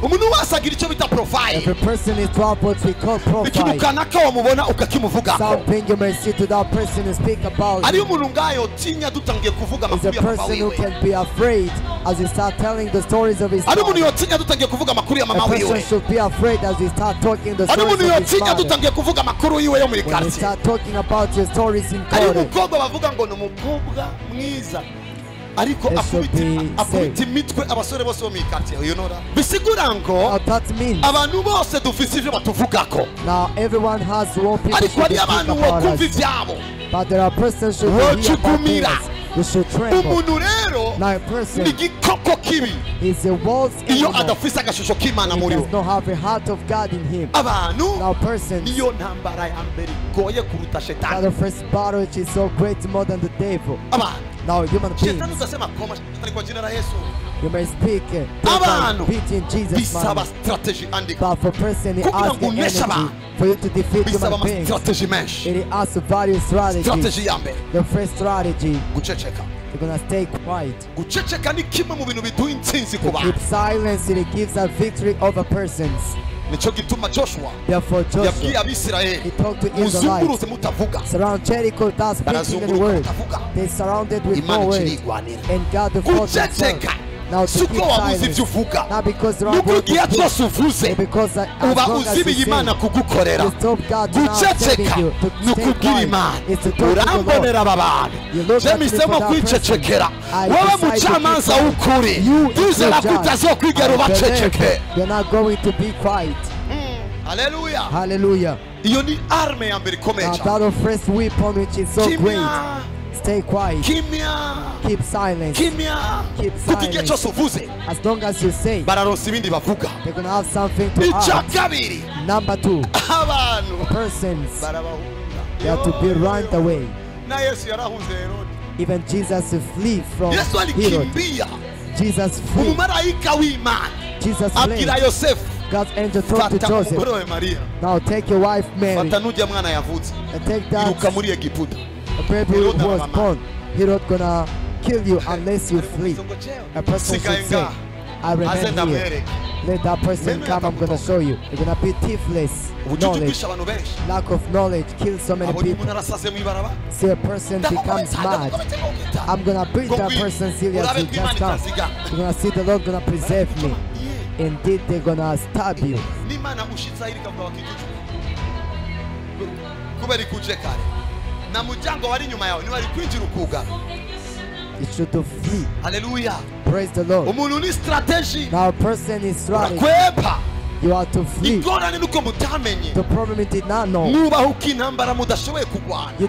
umuntu wese agira icyo bita profile. Every person is to have what we call profile. Ikintu kanaka wamubona ukakimuvuga. Something you may see to that person and speak about. Ari umuntu ngayo tinya dutangiye kuvuga amakuru ya papa wiwe. Is a person who can be afraid as you start telling the stories of his father. Ari umuntu yotinya dutangiye kuvuga amakuru ya mama wiwe. A person should be afraid as you start talking the stories of his father. Ari umuntu yotinya dutangiye kuvuga amakuru yiwe yo muri quartier. When you start talking about your stories in Ari court. umukobwa bavuga ngo numukobwa mwiza. Ariko akubita imitwe abasore bose bo mu quartier you know that. Bisigura ngo abantu bose dufise ivyo batuvugako. Now everyone has one people. Ariko ari abantu bokumva ivyabo. But there are persons who you should tremble. Umuntu rero ni igikoko kibi. He's a world's animal. Iyo adafise agashusho k'Imana muri we. He does not have a heart of God in him. Abantu now persons. Niyo ntambara ya mbere goye kuruta shetani. The first battle which is so great more than the devil. Abantu. Now human beings. Shetani utasema koma shetani kwa jina la Yesu. You may speak beat in Jesus' name. But for person he asks the energy for you to defeat human beings. It asks various strategies. The first strategy, you're gonna stay quiet. Keep silence, it gives a victory over persons. Therefore Joshua, he talked to Israelites. Surround Jericho without speaking any word. They surrounded with no words. And God the Father. Now to keep silence. Not because there are words because as long as you say, you stop God to not saving you. To stay quiet. It's to talk to the Lord. You look at me for that person. I decide you is your judge. You're not going to be quiet. Hallelujah. Hallelujah. Now that of first weapon which is so great. Stay quiet. Keep silence. Keep silence. As long as you say, they're gonna have something to add. Number two, persons, they have to be run away. Even Jesus flee from Herod. Jesus flee. Jesus fled. God's angel told to Joseph, now take your wife Mary and take that a baby was born. Herod gonna kill you unless you flee. A person should say, I remain here. Let that person come, I'm gonna show you. You're gonna be thiefless. Knowledge, lack of knowledge kills so many people. See a person becomes mad. I'm gonna beat that person seriously. Just come. You're gonna see the Lord gonna preserve me. Indeed, they're gonna stab you. You should flee. Hallelujah. Praise the Lord. Now a person is strategy. You are to flee. The problem you did not know. You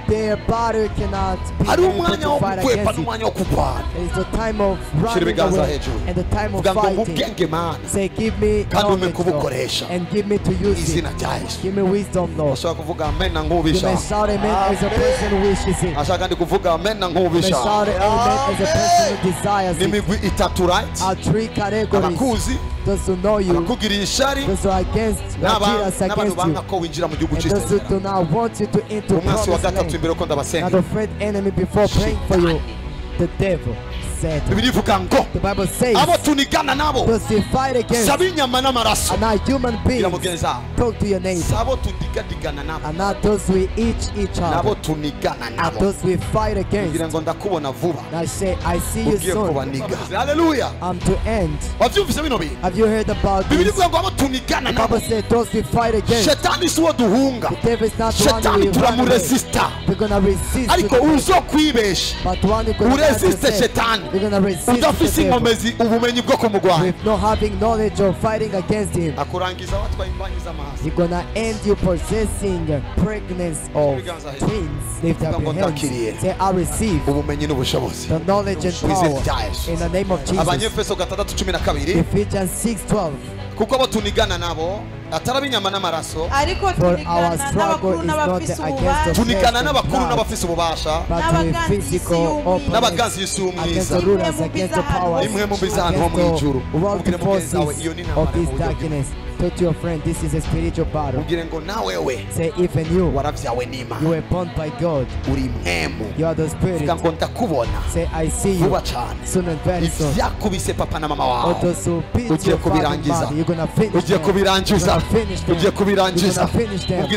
dare battle, you cannot be able to fight against it. It's the time of running away and the time of fighting. Say, give me knowledge, Lord, and give me to use it. Give me wisdom, Lord. You may shout amen as a person who wishes it. You may shout amen as a person who desires it. Our three categories. Those who know you, those who are against you, and those who do not want you to enter promised land. Now the third enemy before praying for you, the devil. The Bible says those they fight against are not human beings. Talk to your neighbor. And not those we each other. And those we fight against. Now say, I see you soon. Hallelujah. I'm to end. Have you heard about this? The Bible says those we fight against. The devil is not the one we run away. We're going to resist. But one who's going to resist. We're going to resist the devil with not having knowledge of fighting against him. You're going to end you possessing pregnancy of twins. Lift up your hands. Say, I receive the knowledge and power in the name of Jesus. Ephesians 6:12. For our struggle is not against the flesh, but with physical opponents, against the rulers, against the powers, against the worldly forces of this darkness. talk to your friend, this is a spiritual battle. Say, even you were born by God. You are the spirit. Say, I see you soon and very soon. All those who beat your father and mother, you're gonna finish them. You're gonna finish them. You're gonna finish them.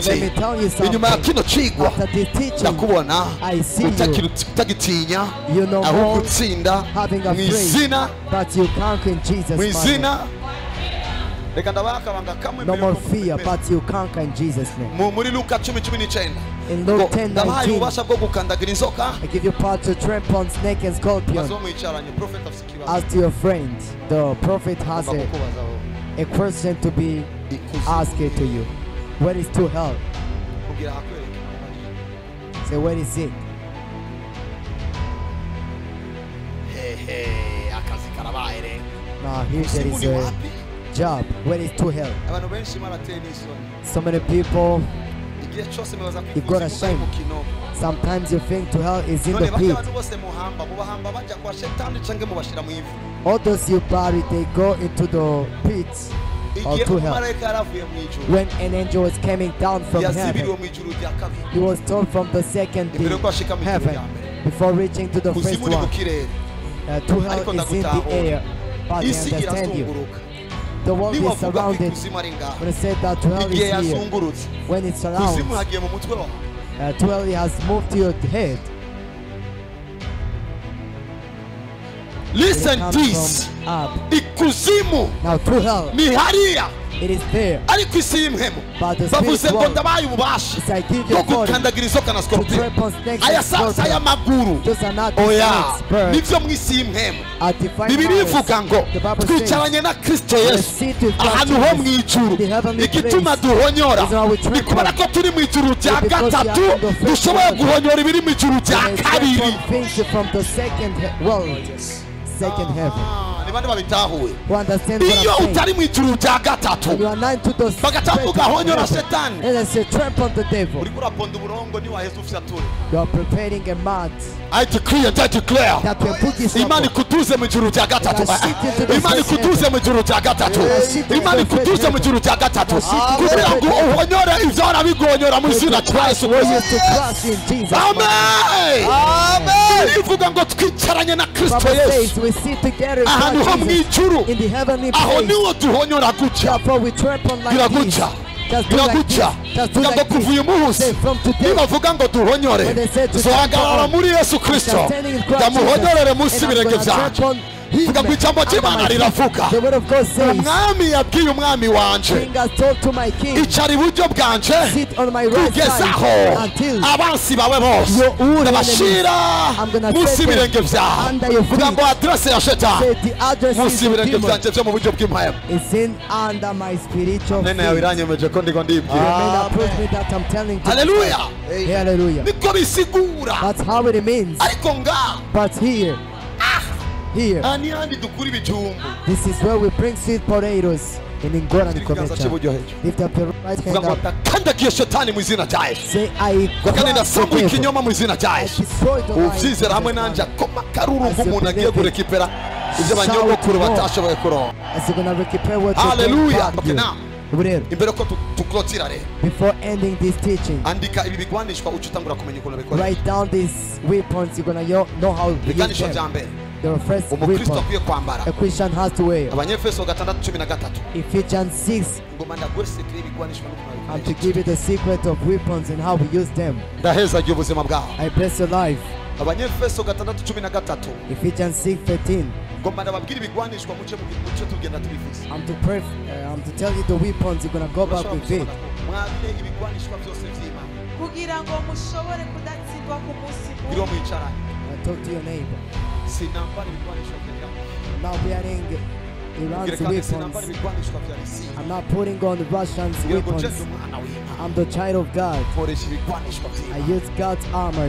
Say, let me tell you something. After this teaching, I see you. You know more having a faith, but you conquer in Jesus' name. No more fear, but you conquer in Jesus' name. In Luke 10:19, I give you power to trample on snake and scorpion. Ask to your friend, the prophet has a question to be asked to you. Where is to hell? Say, where is it? Now here there is a job. Where is to hell? So many people, you got ashamed. Sometimes you think to hell is in the pit. All those you bury, they go into the pit or to hell. When an angel was coming down from heaven, he was told from the second heaven before reaching to the first one. To hell is in the air, but they understand you. The world is surrounded. When I said that to hell is here, when it surrounds, to hell has moved to your head. Listen this. Now to hell, it is there. But the spirit world, I give you authority to trample on snakes and scorpions. Those are not the birds. A divine knowledge. The Bible says, we sit with God in the heavenly place. This is how we trample. Because you are in the first world. And trample things from the second world. Second heaven. Who understand what I'm saying? And you are not to the second heaven. And I say, trample on the devil. You are preparing a mat. I decree and I declare. Imani kutuze mjuru ya gatatu. Imani kutuze mjuru ya gatatu. Imani kutuze mjuru ya gatatu. Kugira ngo uhonyore ivyo arabigonyora mu izina rya Yesu. Amen. Amen. Ivuga ngo twicaranye na Kristo Yesu. Ahantu ho mu ijuru. Aho niho duhonyora guca. Biraguca. Biraguca. Ngo kuvuye umunsi nibavuga ngo duhonyore zohagarara muri Yesu Kristo ndamuhonyorere munsi ibirenge byanjye. Vuga ngo ijambo ry'Imana riravuga. Umwami yabwiye umwami wanje icara iburyo bwanje kugezaho abansi bawe bose ndabashira munsi ibirenge byawe. Vuga ngo adresse ya shetani munsi ibirenge byanjye byo mu buryo bw'impaya. Nene yawe iranyemeje ko ndiko ndibwira. Hallelujah. Hallelujah. Niko bisigura. That's how it means. Ariko nga. But here. Here. This is where we bring sweet potatoes in ingora and kumenya. Lift up your right hand up. Say, I destroy as you're gonna recuperate what you hallelujah. Okay, now. Before ending this teaching, write down these weapons. You're gonna know how to use them. The first weapon a Christian has to wear. Ephesians 6. I'm to give you the secret of weapons and how we use them. I bless your life. Ephesians 6:13. I'm to pray. I'm to tell you the weapons you're gonna go back with it. Talk to your neighbor. I'm not wearing Iran's weapons. I'm not putting on the Russians' weapons. I'm the child of God. I use God's armor. I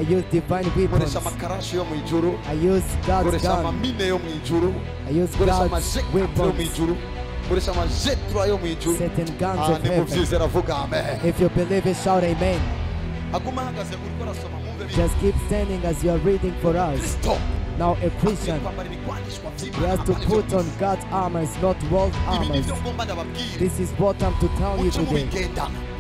use divine weapons. I use God's gun. I use God's weapons. Satan guns of heaven. If you believe it, shout amen. Just keep standing as you are reading for us. Now a Christian, he has to put on God's armor, not world armor. This is what I'm to tell you today. You're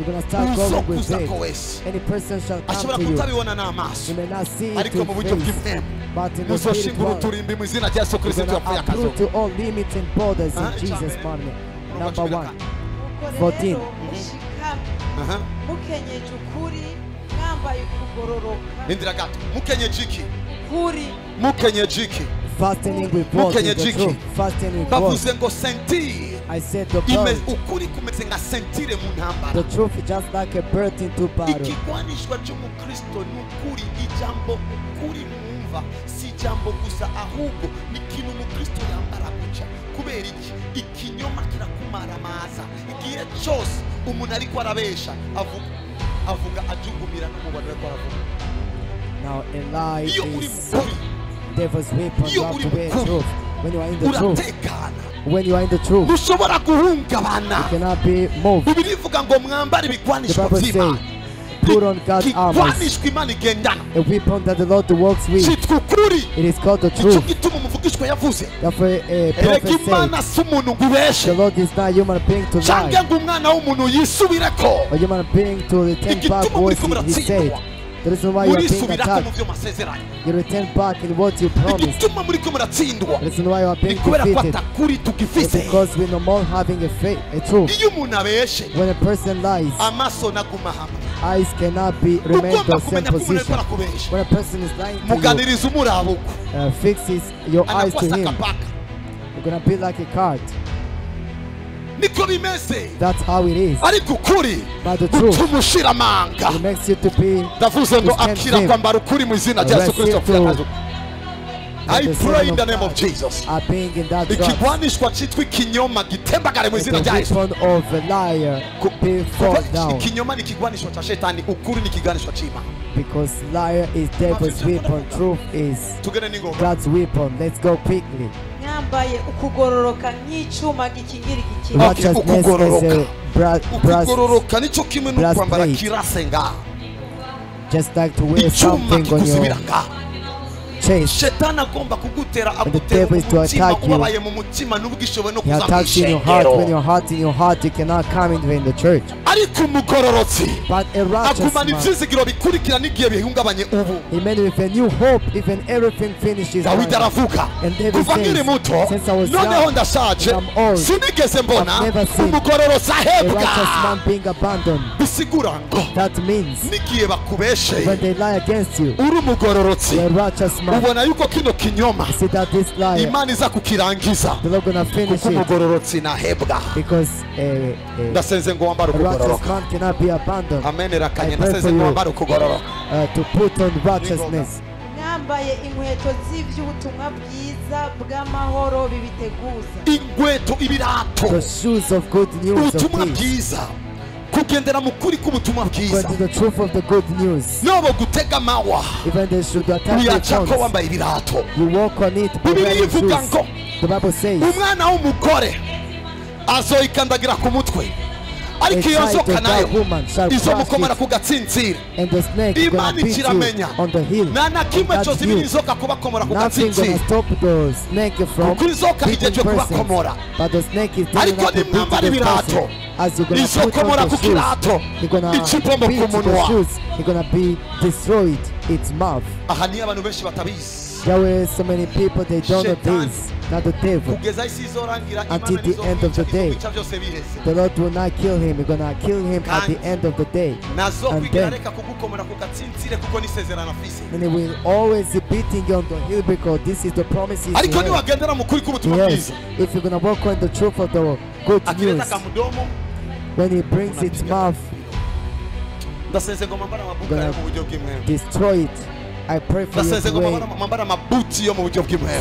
going to start going with it. Any person shall come to you. You may not see it to face, but in the spirit world, you're going to uproot to all limits and borders in Jesus' name. Number 1. 14. Mukenyeje ukuri mwambaye kugororoka. Indira gato. Mukenyeje iki? Kuri. Mukenyeje iki? Fastening with what is the truth. Fastening with what? Bavuze ngo sentir. I said the blood. Ukuri kumeze nka sentire mu ntambara. The truth is just like a birth into battle. Ikigwanishwa cy'umukristo n'ukuri, ijambo ukuri mwumva si ijambo gusa, ahubwo ni ikintu umukristo yambara guca. Kubera iki? Ikinyoma kirakumaramaza. Igihe cyose umuntu ariko arabesha avuga ajugumira n'umubano we kwaravuga. Now a lie is devil's weapon. You have to wear truth. When you are in the truth, when you are in the truth, you cannot be moved. The Bible says, put on God's armor, a weapon that the Lord works with. It is called the truth. Therefore a prophet said, the Lord is not a human being to lie, a human being to return back what he said. The reason why you are being attacked, you return back in what you promised. The reason why you are being defeated is because we no more having a truth. When a person lies, eyes cannot remain in the same position. When a person is lying to you, fixes your eyes to him, you're going to be like a card. That's how it is. But the truth, it makes you to be I pray in the name of Jesus. Are being in that the weapon of a liar be fall down. Because liar is devil's weapon, truth is God's weapon. Let's go quickly. Righteousness is a breastplate. Just like to wear something on your chest. And the devil is to attack you. He attacks in your heart. When your heart in your heart, you cannot come in the church. But a righteous man, even with a new hope, even everything finishes. And David says, since I was young, I'm old, I've never seen a righteous man being abandoned. That means when they lie against you, you're a righteous man. See that this liar, they're not gonna finish it because a righteous man cannot be abandoned. I pray for you to put on righteousness. The shoes of good news of peace. Kugendera mu kuri k'ubutumwa bwiza. The truth of the good news. Nobo gutega mawa. Even they should attack your tongues. You walk on it. The Bible says, umwana w'umugore azoyikandagira ku mutwe, ariko iyo nzoka nayo izomukomera ku gatsintsiri. Imana ikiramenya nta na kimwe cyose ibiri inzoka kubakomora ku gatsintsiri, kuko inzoka igejeje kubakomora. Ariko nimwambara ibirato izokomora ku kirato, icipombo ku munwa. You're gonna be destroyed its mouth. Aha niyo abantu benshi batabizi. There were so many people, they don't know this, not the devil. Until the end of the day, the Lord will not kill him. He's gonna kill him at the end of the day. And he will always be beating you on the heel because this is the promise he has. Yes, if you're gonna walk on the truth of the good news, when he brings its mouth, gonna destroy it. I pray for you to wear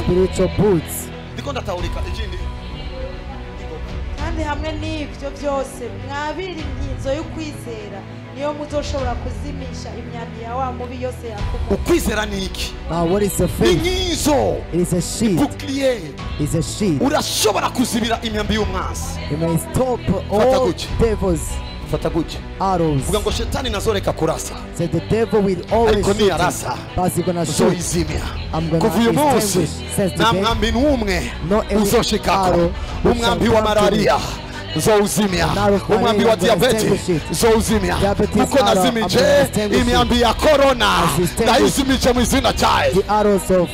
spiritual boots. kandi hamwe n'ibyo byose mwabira inkinzo y'ukwizera niyo muzoshobora kuzimisha imyambi ya wa mubi yose yakomoka. Ukwizera ni iki? What is the faith? Inkinzo. It is a sheet. It's a sheet. Urashobora kuzibira imyambi y'umwanzi. You may stop all devils. fata gutya arrows. vuga ngo shetani nazoreka kurasa Say the devil will always ariko shoot niyarasa you, but he's gonna shoot. uzoyizimya I'm gonna kuva uyu munsi extinguish, says nta today. mwambi n'umwe No any uzoshikako arrow which umwambi shall wa come to malariya nzowuzimya umwambi wa diyabete nzowuzimya kuko nazimije imyambi ya korona ndayizimije mu izina cyayo. The arrows of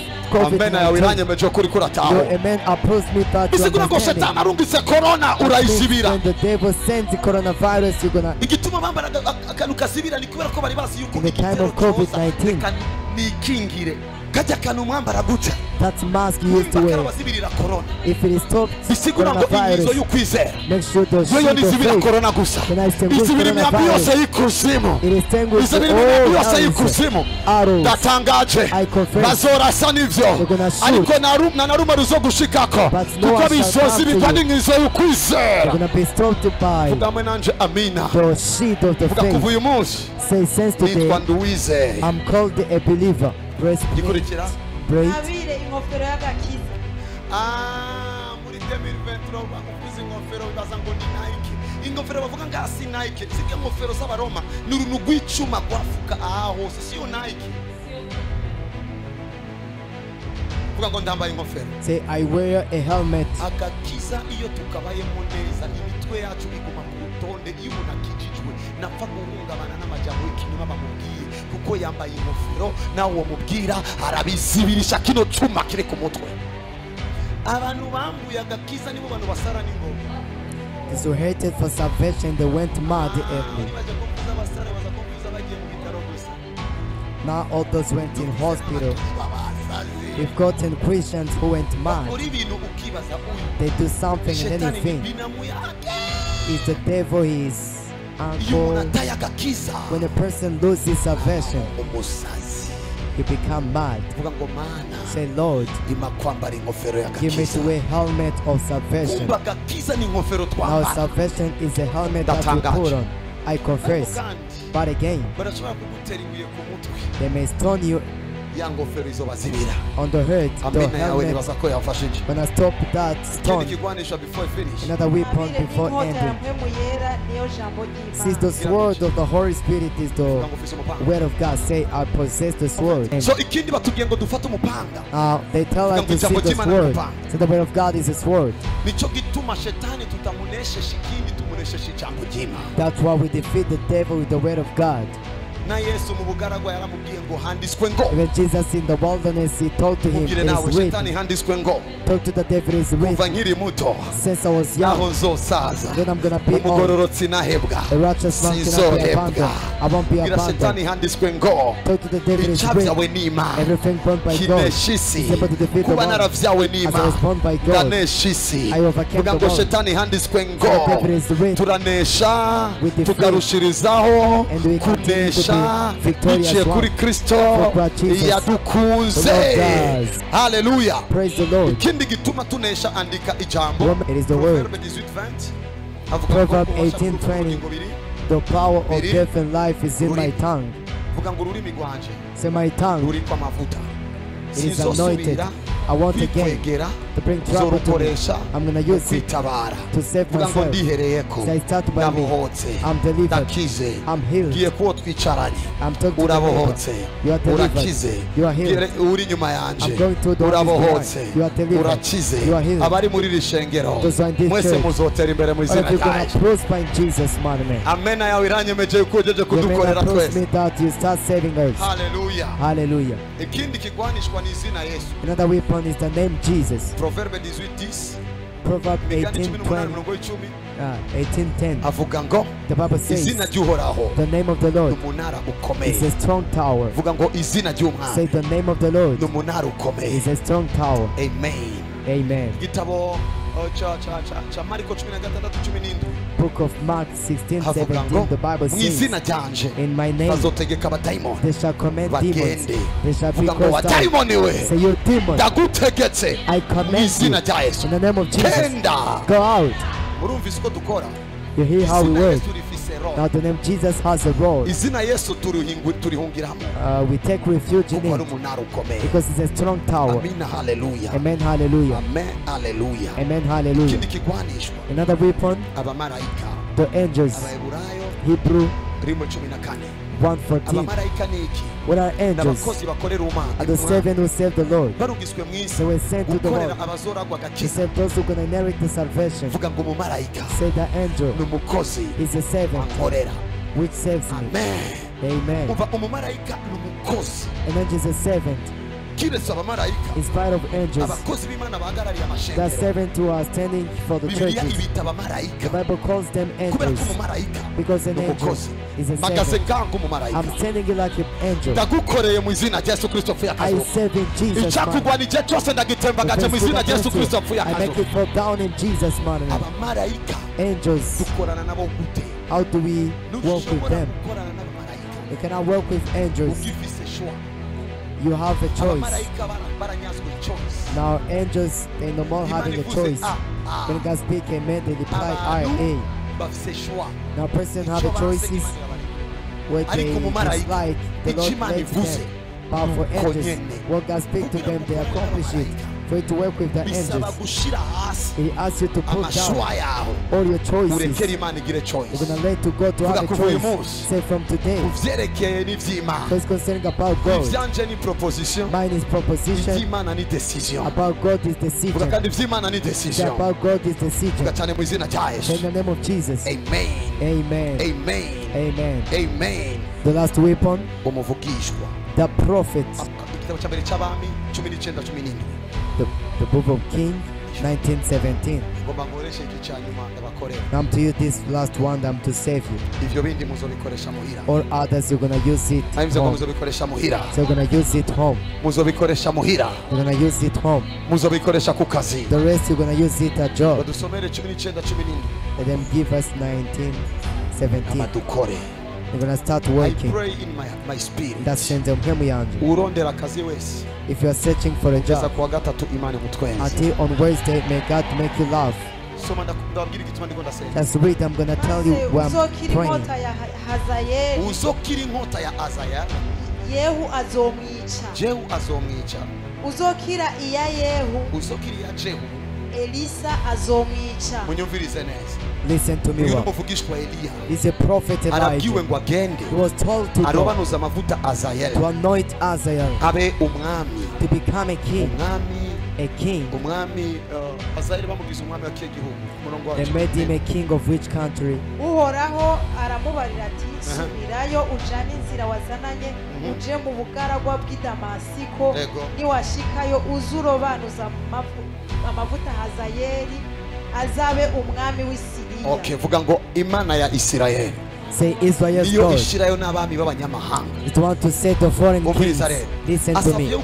amena yawe iranyemeje kuri kurataho Your amen approves me that you isigura ngo understand shetani arungitse korona urayisibira. when the devil sends the coronavirus, you're gonna igituma bambara akantu kasibira ni kubera ko bari bazi yuko in the time of COVID-19. nikingire kajya kantu mwambara gutya that mask you used to wear. karabazibirira korona If it stops isigura ngo inyizo coronavirus, y'ukwizera make sure the yo shield of nizibira faith korona gusa can extinguish izibira imyambi yose coronavirus. y'ikuzimu It extinguishes izibira imyambi yose all y'ikuzimu arrows. ndatangaje I confess. bazorasa n'ivyo They're gonna shoot. ariko na rumwe ruzo gushikako But no kuko one shall bizozibirwa come to you. n'inyizo You're y'ukwizera. gonna be stopped by vugamwe nanje amina the shield of the vuga kuva faith. uyu munsi Say since nitwa today nduwizeye. I'm called a believer. Breastplate, gikurikira braid, abire ingofero y'agakiza. muri 2023 bakuvuza ingofero bibaza ngo ni Nike. Ingofero bavuga nga si Nike, zike ngofero z'abaroma ni uruntu rw'icuma rwafuka aha hose siyo Nike. vuga ngo ndambaye ingofero. say I wear a helmet. Agakiza iyo tukabayemo neza imitwe yacu iguma ku rutonde iyo umuntu akijijwe napfa guhungabana n'amajambo y'ikinyoma bamubwiye kuko yambaye ingofero nawe uwo mubwira arabizibirisha kino cuma kiri ku mutwe. Abantu bambuye agakiza nibo bantu basara n'ingoma. Those who hated for salvation, they went mad early. Now all those went in hospital. We've gotten Christians who went mad. They do something and anything. Is the devil his uncle? When a person loses salvation, you become mad. Say, Lord, give me to wear helmet of salvation. Now salvation is a helmet that you put on. I confess. But again, they may stone you on the head, the helmet. When I stop that stone, another weapon before ending. Since the sword of the Holy Spirit is the word of God, say, I possess the sword. So ikindi batubwiye ngo dufate umupanga. They tell us to see the sword. So the word of God is a sword. Nico gituma shetani tutamunesheje ikindi tumunesheje ijambo ry'Imana. That's why we defeat the devil with the word of God. Na Yesu mu bugaragwa yaramubwiye ngo handitswe ngo. When Jesus in the wilderness, he told to him, it is written. Talk to the devil, it is written. Since I was young, then I'm gonna be old. The righteous one cannot be abandoned. I won't be abandoned. Talk to the devil, it is written. Everything born by God is able to defeat the world. As I was born by God, I overcame the world. The devil is written. We defeat and we continue to be victorious kuri Kristo yadukunze. Hallelujah. Praise the Lord. Ikindi gituma tunesha andika ijambo. It is the word. Proverbs 18:20. The power of death and life is in my tongue. Say my tongue. It is anointed. I want again to bring trouble to me. I'm going to use it to save myself. So I start by me. I'm delivered. I'm healed. I'm talking to the you are delivered. You are healed. I'm going to the you are delivered. You are healed. Those are in this church. All of you going to prosper in Jesus' name. Amen. You're going to me that you start saving us. Hallelujah. Hallelujah. Another weapon is the name Jesus. Proverbe 18:10. Proverbs 18:20. 18:10. The Bible says the name of the Lord is a strong tower. Say the name of the Lord is a strong tower. Amen. Amen. Book of Mark 16:17. The Bible says, in my name they shall command demons. They shall be cast out. Say, you demons, I command you in the name of Jesus. Go out. You hear how we work. Now the name Jesus has a role. We take refuge in it because it's a strong tower. Hallelujah. Amen. Hallelujah. Amen. Hallelujah. Amen. Hallelujah. Another weapon, The angels, Hebrew 1:14. What are angels? Are the seven who serve the Lord. They were sent to the Lord to save those who are going to inherit the salvation. Say the angel is a servant which saves me. Amen. An angel is a servant. In spite of angels, the servants who are standing for the churches, the Bible calls them angels because an angel is a servant. I'm standing here like an angel. I serve in Jesus' name. I make it fall down in Jesus' name. Angels, how do we work with them? We cannot work with angels. You have a choice. Now angels, they no more having a choice. When God speaks amen, they reply I. Now person have a choices where they dislike, the Lord makes them. But for angels, what God speaks to them, they accomplish it. For you to work with the angels, He asks you to put down all your choices. You're going to let to God to have a choice. Say from today, because concerning about God, mine is proposition, about God is decision. About God is decision. In the name of Jesus. Amen. Amen. Amen. Amen. Amen. The last weapon, the prophet. The book of King 19:17. I'm to use this last one. I'm to save you. Or others, you're gonna use it home. So you're gonna use it home. You're gonna use it home. The rest you're gonna use it at job. Let them give us 19:17. You're gonna start working. I pray in my spirit. That's in the if you are searching for a job, until on Wednesday, may God make you laugh. That's read. I'm gonna tell you where I'm praying. Yehu azomwica. Uzokira iya Yehu. Elisa azomwica. Listen to me well. He's a prophet Elijah. He was told to go to anoint Azael to become a king. A king. They made him a king of which country? Uhoraho aramubarira ati subirayo ujane inzira wazananye uje mu bugaragwa bw'Idamasiko niwashikayo uzurobanuza amavuta Hazayeli azabe umwami w'Isiriya. Okay, vuga ngo Imana ya Israel. Say Israel's God. It want to say the foreign kings. Listen to me. He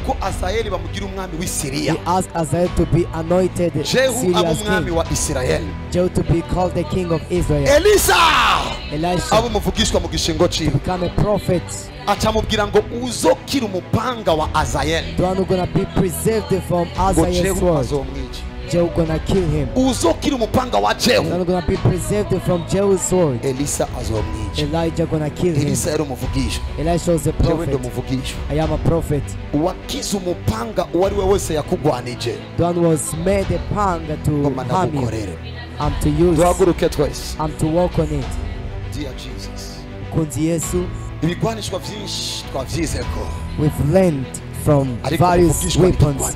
asked Azael to be anointed Syria's king. Jehu to be called the king of Israel. Elisha to become a prophet. The one who's gonna be preserved from Azael's sword. Jehu gonna kill him. Not gonna be preserved from Jehu's sword. Elijah gonna kill him. Elisha was a prophet. I am a prophet. The one was made a panga to harm you. I'm to use. I'm to work on it. Dear Jesus. We've learned from various weapons,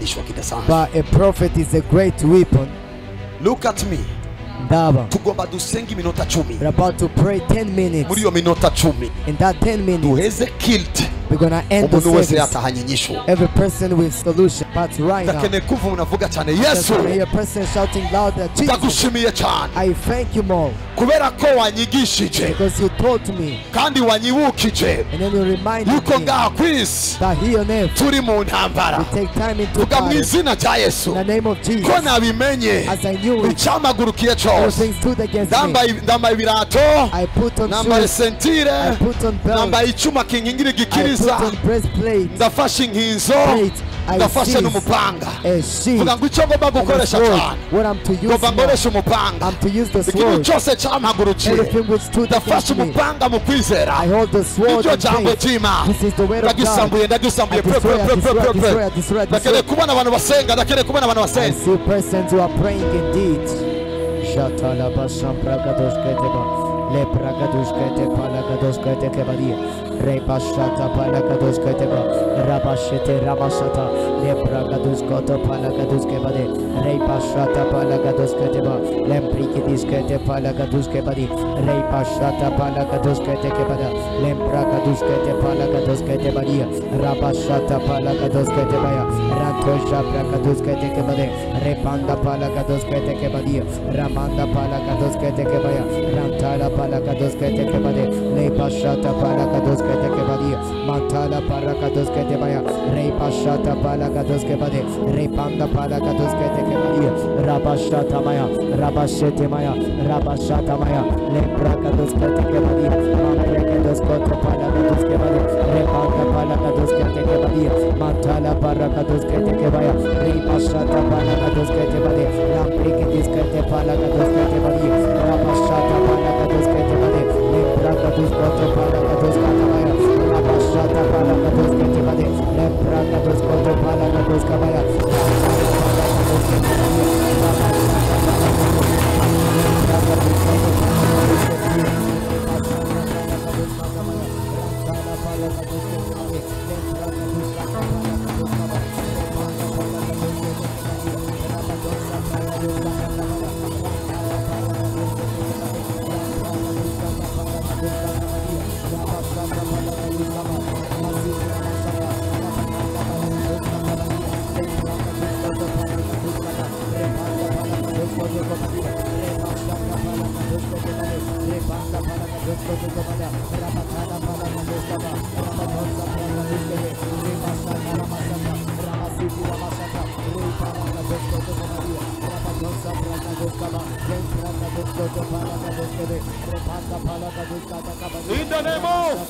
but a prophet is a great weapon. Look at me. We're about to pray 10 minutes. In that 10 minutes, we're gonna end the service. Every person with solution. But right now, there's a person shouting louder, Jesus, I thank you more. Because you taught me. And then you reminded me that here on earth, we take time into battle. In the name of Jesus, as I knew it, all things stood against me. I put on shoes, I put on belt, I put on breastplate, plate, I seize a sheath, what I'm to use now, I'm to use the sword. Everything which stood against me, I hold the sword in faith. This is the word of God. I destroy. I see persons who are praying indeed. le bragaduskete palagadoskete kebadia repashata palagadoskete ba rabashete ramasata le bragaduskoto palagaduskebade repashata palagadoskete ba lemprikidiskete palagaduskebadi repashata palagadoskete kebada lembragaduskete palagadoskete badia rabashata palagadoskete baya ratosha bragaduskete kebade repanda palagadoskete kebadia ramanda palagadoskete kebaya rantala palagadoskete kebade lepashata palagadoskete kebadia mantala palagadoskete baya repashata palagadoskebade repanda palagadoskete kebadia rabashata maya rabashete maya rabashata maya lembragadoskete kebadia mambragadoskote palagadoskebade repanda palagadoskete kebadia mantala palagadoskete kebaya repashata palagadoskete bade lambrikidiskete palagadoskete badia rabashata palagadoskete bade lembragadoskote palagadoskete baya rabashata palagadoskete bade lembragadoskote palagadoskete baya In the name of